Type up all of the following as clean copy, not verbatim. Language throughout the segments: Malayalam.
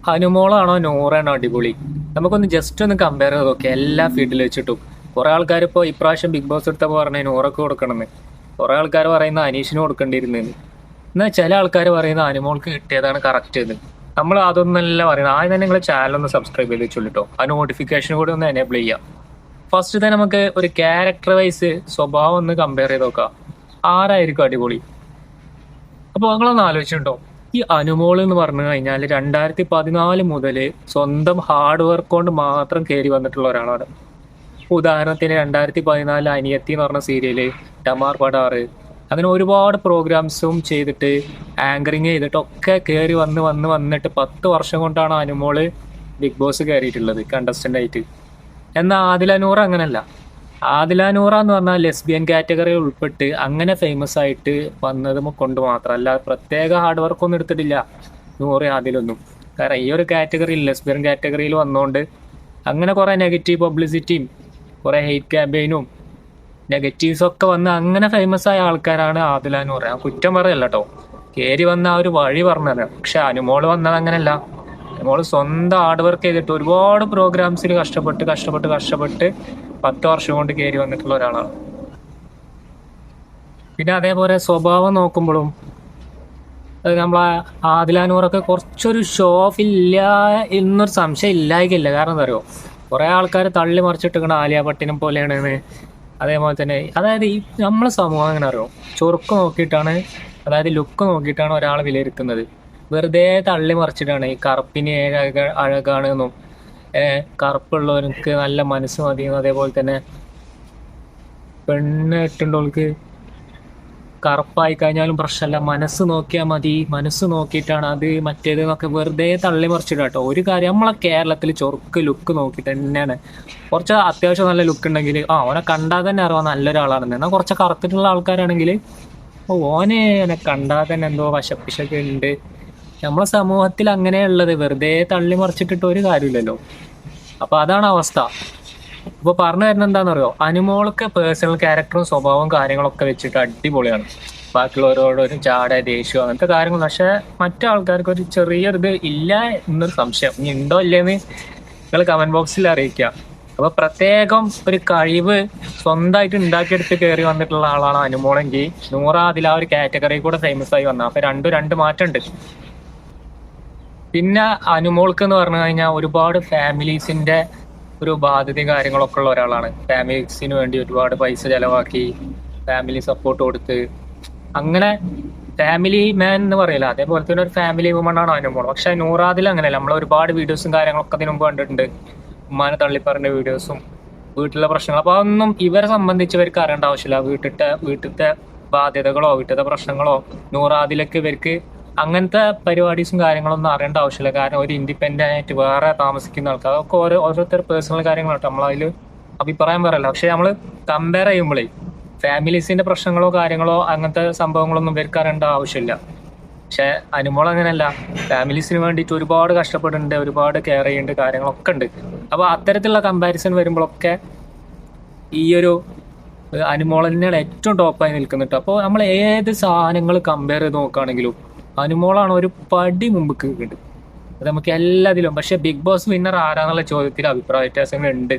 അനുമോളാണോ നൂറാണോ അടിപൊളി? നമുക്കൊന്ന് ജസ്റ്റ് ഒന്ന് കമ്പയർ ചെയ്ത് നോക്കിയാൽ എല്ലാ ഫീൽഡിൽ വെച്ചിട്ടും. കുറെ ആൾക്കാർ ഇപ്പോൾ ഇപ്രാവശ്യം ബിഗ് ബോസ് എടുത്തപ്പോൾ പറഞ്ഞ നൂറൊക്കെ കൊടുക്കണമെന്ന്. കുറെ ആൾക്കാർ പറയുന്ന അനീഷിന് കൊടുക്കേണ്ടിയിരുന്നെന്ന്. എന്നാൽ ചില ആൾക്കാർ പറയുന്ന അനുമോൾക്ക് കിട്ടിയതാണ് കറക്റ്റ് എന്ന്. നമ്മൾ അതൊന്നല്ല പറയുന്നത്. ആദ്യം തന്നെ നിങ്ങൾ ചാനൽ ഒന്ന് സബ്സ്ക്രൈബ് ചെയ്ത് വെച്ചോളിട്ടോ. ആ നോട്ടിഫിക്കേഷൻ കൂടി ഒന്ന് എനേബിൾ ചെയ്യാം. ഫസ്റ്റ് തന്നെ നമുക്ക് ഒരു ക്യാരക്ടർ വൈസ് സ്വഭാവം ഒന്ന് കമ്പയർ ചെയ്ത് നോക്കാം. ആരായിരിക്കും അടിപൊളി? അപ്പോൾ നിങ്ങളൊന്ന് ആലോചിച്ചിട്ടുണ്ടോ? ഈ അനുമോൾ എന്ന് പറഞ്ഞു കഴിഞ്ഞാൽ 2014 മുതൽ സ്വന്തം ഹാർഡ് വർക്ക് കൊണ്ട് മാത്രം കയറി വന്നിട്ടുള്ള ഒരാളാണ്. ഉദാഹരണത്തിന് 2014 അനിയത്തി എന്ന് പറഞ്ഞ സീരിയല്, ഡമാർ പടാറ്, അങ്ങനെ ഒരുപാട് പ്രോഗ്രാംസും ചെയ്തിട്ട് ആങ്കറിങ് ചെയ്തിട്ടൊക്കെ കയറി വന്നിട്ട് 10 വർഷം കൊണ്ടാണ് അനുമോള് ബിഗ് ബോസ് കയറിയിട്ടുള്ളത് കണ്ടസ്റ്റന്റ് ആയിട്ട്. എന്നാൽ ആദില നൂറ അങ്ങനല്ല. ആദില നൂറ എന്ന് പറഞ്ഞാൽ ലെസ്ബിയൻ കാറ്റഗറിയിൽ ഉൾപ്പെട്ട് അങ്ങനെ ഫേമസ് ആയിട്ട് വന്നത് കൊണ്ട് മാത്രമല്ല, പ്രത്യേക ഹാർഡ് വർക്ക് ഒന്നും എടുത്തിട്ടില്ല നൂറ് ആദിലൊന്നും. കാരണം ഈ ഒരു കാറ്റഗറിയിൽ ലെസ്ബിയൻ കാറ്റഗറിയിൽ വന്നുകൊണ്ട് അങ്ങനെ കുറേ നെഗറ്റീവ് പബ്ലിസിറ്റിയും കുറേ ഹെയ്റ്റ് ക്യാമ്പയിനും നെഗറ്റീവ്സ് ഒക്കെ വന്ന് അങ്ങനെ ഫേമസ് ആയ ആൾക്കാരാണ് ആദില നൂറ. ഞാൻ കുറ്റം പറയല്ല കേട്ടോ, കയറി വന്ന ആ ഒരു വഴി പറഞ്ഞത്. പക്ഷെ അനുമോള് വന്നത് അങ്ങനെയല്ല. അനുമോള് സ്വന്തം ഹാർഡ് വർക്ക് ചെയ്തിട്ട് ഒരുപാട് പ്രോഗ്രാംസിൽ കഷ്ടപ്പെട്ട് 10 വർഷം കൊണ്ട് കയറി വന്നിട്ടുള്ള ഒരാളാണ്. പിന്നെ അതേപോലെ സ്വഭാവം നോക്കുമ്പോഴും നമ്മളെ ആദിലാനൂറൊക്കെ കുറച്ചൊരു ഷോ ഓഫ് ഇല്ല എന്നൊരു സംശയം ഇല്ലായിക്കില്ല. കാരണം എന്താ പറയുക, കുറേ ആൾക്കാർ തള്ളി മറിച്ചിട്ടിരിക്കണ ആലിയ ഭട്ടിനെ പോലെയാണ്. അതേപോലെ തന്നെ അതായത് ഈ നമ്മളെ സമൂഹം അങ്ങനെ അറിയോ, ചൊറുക്ക് നോക്കിയിട്ടാണ്, അതായത് ലുക്ക് നോക്കിയിട്ടാണ് ഒരാളെ വിലയിരുത്തുന്നത്. വെറുതെ തള്ളി മറിച്ചിട്ടാണ് ഈ കറുപ്പിന് അഴകാണെന്നും കറുപ്പുള്ളവർക്ക് നല്ല മനസ്സ് മതിയെന്നും, അതേപോലെ തന്നെ പെണ്ണ് ഇട്ടുള്ളവർക്ക് കറുപ്പായി കഴിഞ്ഞാലും പ്രശ്നമല്ല, മനസ്സ് നോക്കിയാൽ മതി, മനസ്സ് നോക്കിയിട്ടാണ് അത് മറ്റേത് എന്നൊക്കെ വെറുതെ തള്ളി മറിച്ചിട്ട് കേട്ടോ. ഒരു കാര്യം, നമ്മളെ കേരളത്തിൽ ചൊറുക്ക് ലുക്ക് നോക്കിയിട്ട് തന്നെയാണ്. കുറച്ച് അത്യാവശ്യം നല്ല ലുക്ക് ഉണ്ടെങ്കിൽ ഓനെ കണ്ടാൽ തന്നെ അറിയാം നല്ലൊരാളാണെന്ന്. എന്നാൽ കുറച്ച് കറുത്തിട്ടുള്ള ആൾക്കാരാണെങ്കിൽ ഓനെ കണ്ടാൽ തന്നെ എന്തോ വശപ്പിശൊക്കെ ഉണ്ട്. നമ്മളെ സമൂഹത്തിൽ അങ്ങനെയുള്ളത്, വെറുതെ തള്ളി മറിച്ചിട്ടിട്ട് ഒരു കാര്യമില്ലല്ലോ. അപ്പൊ അതാണ് അവസ്ഥ. ഇപ്പൊ പറഞ്ഞു തരുന്നത് എന്താണെന്നറിയോ, അനുമോൾക്ക് പേഴ്സണൽ ക്യാരക്ടറും സ്വഭാവവും കാര്യങ്ങളൊക്കെ വെച്ചിട്ട് അടിപൊളിയാണ്. ബാക്കിയുള്ളവരോട് ഒരു ചാട ദേഷ്യം അങ്ങനത്തെ കാര്യങ്ങൾ. പക്ഷെ മറ്റു ആൾക്കാർക്ക് ഒരു ചെറിയൊരിത് ഇല്ല എന്നൊരു സംശയം. ഇനി ഉണ്ടോ ഇല്ലേന്ന് നിങ്ങൾ കമന്റ് ബോക്സിൽ അറിയിക്കുക. അപ്പൊ പ്രത്യേകം ഒരു കഴിവ് സ്വന്തമായിട്ട് ഉണ്ടാക്കിയെടുത്ത് കയറി വന്നിട്ടുള്ള ആളാണ് അനുമോളെങ്കിൽ നൂറ അതിൽ ആ ഒരു കാറ്റഗറി കൂടെ ഫേമസ് ആയി വന്നത്. അപ്പൊ രണ്ട് മാറ്റമുണ്ട്. പിന്നെ അനുമോൾക്ക് എന്ന് പറഞ്ഞു കഴിഞ്ഞാൽ ഒരുപാട് ഫാമിലീസിന്റെ ഒരു ബാധ്യതയും കാര്യങ്ങളൊക്കെ ഉള്ള ഒരാളാണ്. ഫാമിലീസിന് വേണ്ടി ഒരുപാട് പൈസ ചെലവാക്കി, ഫാമിലി സപ്പോർട്ട് കൊടുത്ത്, അങ്ങനെ ഫാമിലി മാൻ എന്ന് പറയില്ല, അതേപോലെ തന്നെ ഒരു ഫാമിലി വുമൺ ആണ് അനുമോൾ. പക്ഷെ നൂറാദിൽ അങ്ങനെയല്ല. നമ്മൾ ഒരുപാട് വീഡിയോസും കാര്യങ്ങളൊക്കെ അതിനു മുമ്പ് കണ്ടിട്ടുണ്ട്. ഉമ്മാനെ തള്ളിപ്പറഞ്ഞ വീഡിയോസും വീട്ടിലെ പ്രശ്നങ്ങൾ. അപ്പൊ അതൊന്നും ഇവരെ സംബന്ധിച്ച് ഇവർക്ക് അറിയേണ്ട ആവശ്യമില്ല. വീട്ടിലത്തെ ബാധ്യതകളോ വീട്ടിലത്തെ പ്രശ്നങ്ങളോ നൂറാദിലൊക്കെ ഇവർക്ക് അങ്ങനത്തെ പരിപാടീസും കാര്യങ്ങളൊന്നും അറിയേണ്ട ആവശ്യമില്ല. കാരണം ഒരു ഇൻഡിപെൻഡന്റ് ആയിട്ട് വേറെ താമസിക്കുന്ന ആൾക്കാർ, അതൊക്കെ ഓരോരുത്തർ പേഴ്സണൽ കാര്യങ്ങളാട്ടോ. നമ്മളതിൽ അഭിപ്രായം പറയല്ല. പക്ഷെ നമ്മൾ കമ്പയർ ചെയ്യുമ്പോഴേ ഫാമിലീസിന്റെ പ്രശ്നങ്ങളോ കാര്യങ്ങളോ അങ്ങനത്തെ സംഭവങ്ങളൊന്നും ഇവർക്ക് അറിയേണ്ട ആവശ്യമില്ല. പക്ഷെ അനുമോൾ അങ്ങനെയല്ല. ഫാമിലീസിന് വേണ്ടിയിട്ട് ഒരുപാട് കഷ്ടപ്പെടുന്നുണ്ട്, ഒരുപാട് കെയർ ചെയ്യുന്നുണ്ട്, കാര്യങ്ങളൊക്കെ ഉണ്ട്. അപ്പൊ അത്തരത്തിലുള്ള കമ്പാരിസൺ വരുമ്പോഴൊക്കെ ഈ ഒരു അനുമോൾ തന്നെയാണ് ഏറ്റവും ടോപ്പായി നിൽക്കുന്നുണ്ട്. അപ്പോൾ നമ്മൾ ഏത് സാധനങ്ങൾ കമ്പയർ ചെയ്ത് നോക്കുകയാണെങ്കിലും അനുമോളാണ് ഒരു പടി മുമ്പ് നിൽക്കുന്നത്. അത് നമുക്ക് എല്ലാത്തിലും. പക്ഷെ ബിഗ് ബോസ് വിന്നർ ആരാന്നുള്ള ചോദ്യത്തിൽ അഭിപ്രായ വ്യത്യാസങ്ങൾ ഉണ്ട്.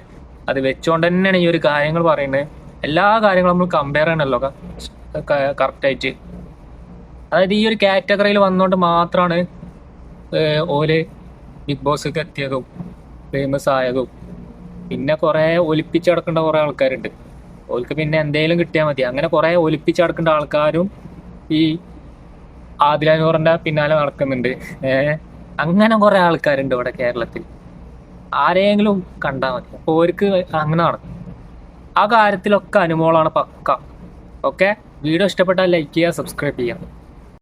അത് വെച്ചുകൊണ്ട് തന്നെയാണ് ഈ ഒരു കാര്യങ്ങൾ പറയുന്നത്. എല്ലാ കാര്യങ്ങളും നമ്മൾ കമ്പയർ ചെയ്യണമല്ലോ കറക്റ്റായിട്ട്. അതായത് ഈ ഒരു കാറ്റഗറിയിൽ വന്നുകൊണ്ട് മാത്രമാണ് ഓല് ബിഗ് ബോസ്ക്ക് എത്തിയതും ഫേമസ് ആയതും. പിന്നെ കുറെ ഒലിപ്പിച്ചടക്കേണ്ട കുറെ ആൾക്കാരുണ്ട്. ഓൽക്ക് പിന്നെ എന്തെങ്കിലും കിട്ടിയാൽ മതി. അങ്ങനെ കുറെ ഒലിപ്പിച്ചടക്കേണ്ട ആൾക്കാരും ഈ ആദിലാനൂറിന്റെ പിന്നാലെ നടക്കുന്നുണ്ട്. അങ്ങനെ കുറെ ആൾക്കാരുണ്ട് ഇവിടെ കേരളത്തിൽ. ആരെങ്കിലും കണ്ടാൽ മതി, അപ്പൊ ഓർക്ക് അങ്ങനെ നടക്കും. ആ കാര്യത്തിലൊക്കെ അനുമോളാണ് പക്ക. ഓക്കെ, വീഡിയോ ഇഷ്ടപ്പെട്ടാൽ ലൈക്ക് ചെയ്യുക, സബ്സ്ക്രൈബ് ചെയ്യുക.